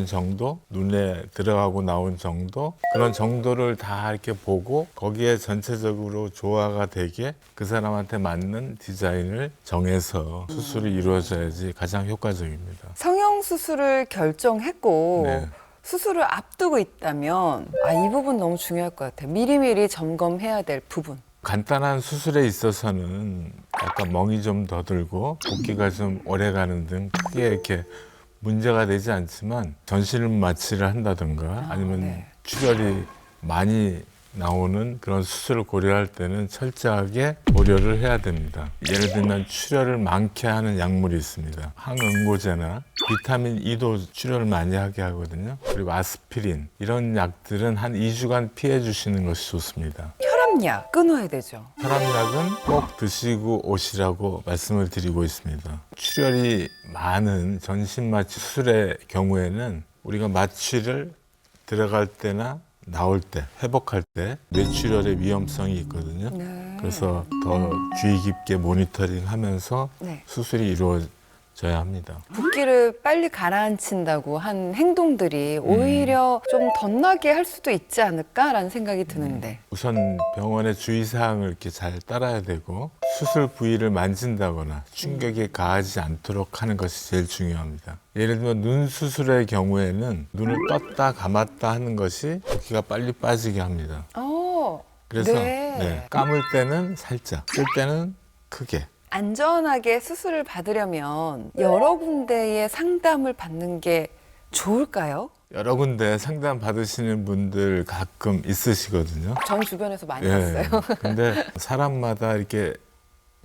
정도, 눈에 들어가고 나온 정도, 그런 정도를 다 이렇게 보고 거기에 전체적으로 조화가 되게 그 사람한테 맞는 디자인을 정해서 수술이 이루어져야지 가장 효과적입니다. 성형수술을 결정했고 네. 수술을 앞두고 있다면 이 부분 너무 중요할 것 같아요. 미리미리 점검해야 될 부분. 간단한 수술에 있어서는 약간 멍이 좀 더 들고 붓기가 좀 오래 가는 등 크게 이렇게 문제가 되지 않지만 전신 마취를 한다든가 아니면 네. 출혈이 많이 나오는 그런 수술을 고려할 때는 철저하게 고려를 해야 됩니다. 예를 들면 출혈을 많게 하는 약물이 있습니다. 항응고제나 비타민 E도 출혈을 많이 하게 하거든요. 그리고 아스피린 이런 약들은 한 2주간 피해 주시는 것이 좋습니다. 혈압약 끊어야 되죠. 혈압약은 꼭 드시고 오시라고 말씀을 드리고 있습니다. 출혈이 많은 전신마취 수술의 경우에는 우리가 마취를 들어갈 때나 나올 때, 회복할 때 뇌출혈의 위험성이 있거든요. 네. 그래서 더 주의 깊게 모니터링하면서 네. 수술이 이루어져야 합니다. 붓기를 빨리 가라앉힌다고 한 행동들이 오히려 좀 덧나게 할 수도 있지 않을까라는 생각이 드는데. 우선 병원의 주의사항을 이렇게 잘 따라야 되고 수술 부위를 만진다거나 충격이 가하지 않도록 하는 것이 제일 중요합니다. 예를 들면 눈 수술의 경우에는 눈을 떴다 감았다 하는 것이 붓기가 빨리 빠지게 합니다. 그래서 네. 감을 때는 살짝, 뜰 때는 크게. 안전하게 수술을 받으려면 여러 군데의 상담을 받는 게 좋을까요? 여러 군데 상담 받으시는 분들 가끔 있으시거든요. 전 주변에서 많이 예. 봤어요. 근데 사람마다 이렇게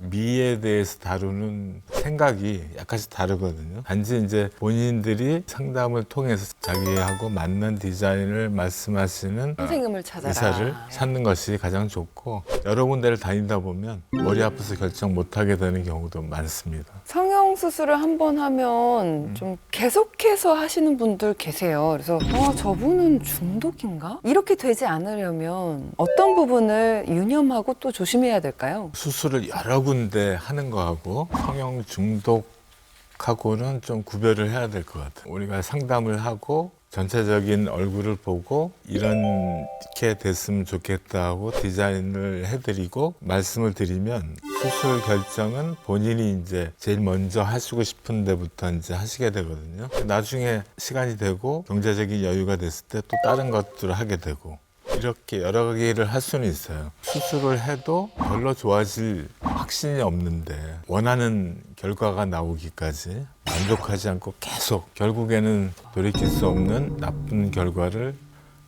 미에 대해서 다루는 생각이 약간씩 다르거든요. 단지 이제 본인들이 상담을 통해서 자기하고 맞는 디자인을 말씀하시는 선생님을 찾아라. 의사를 찾는 것이 가장 좋고 여러 군데를 다니다 보면 머리 아파서 결정 못하게 되는 경우도 많습니다. 성형수술을 한 번 하면 좀 계속해서 하시는 분들 계세요. 그래서 저분은 중독인가? 이렇게 되지 않으려면 어떤 부분을 유념하고 또 조심해야 될까요? 수술을 여러 군데 하는 거하고 성형 중독하고는 좀 구별을 해야 될 것 같아요. 우리가 상담을 하고 전체적인 얼굴을 보고 이렇게 됐으면 좋겠다 하고 디자인을 해드리고 말씀을 드리면 수술 결정은 본인이 이제 제일 먼저 하시고 싶은 데부터 이제 하시게 되거든요. 나중에 시간이 되고 경제적인 여유가 됐을 때 또 다른 것들을 하게 되고 이렇게 여러 개를 할 수는 있어요. 수술을 해도 별로 좋아질 확신이 없는데 원하는 결과가 나오기까지 만족하지 않고 계속 결국에는 돌이킬 수 없는 나쁜 결과를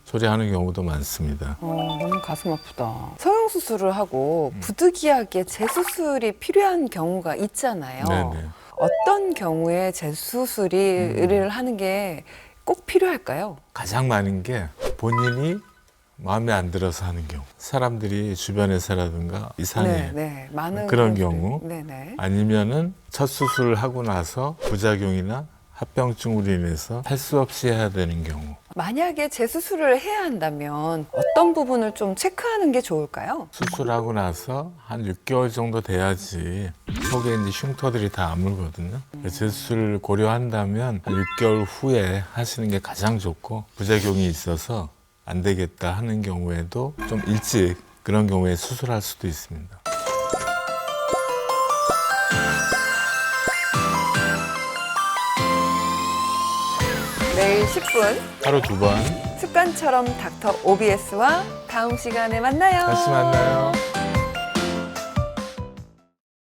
초래하는 경우도 많습니다. 너무 가슴 아프다. 성형수술을 하고 부득이하게 재수술이 필요한 경우가 있잖아요. 네네. 어떤 경우에 재수술을 하는 게 꼭 필요할까요? 가장 많은 게 본인이 마음에 안 들어서 하는 경우. 사람들이 주변에서라든가 이상해. 많은 그런 분들이. 경우. 네네. 아니면은 첫 수술을 하고 나서 부작용이나 합병증으로 인해서 할 수 없이 해야 되는 경우. 만약에 재수술을 해야 한다면 어떤 부분을 좀 체크하는 게 좋을까요? 수술하고 나서 한 6개월 정도 돼야지 속에 이제 흉터들이 다 아물거든요. 재수술을 고려한다면 한 6개월 후에 하시는 게 가장 좋고 부작용이 있어서 안 되겠다 하는 경우에도 좀 일찍 그런 경우에 수술할 수도 있습니다. 매일 10분 하루 2번 습관처럼 닥터 OBS와 다음 시간에 만나요. 다시 만나요.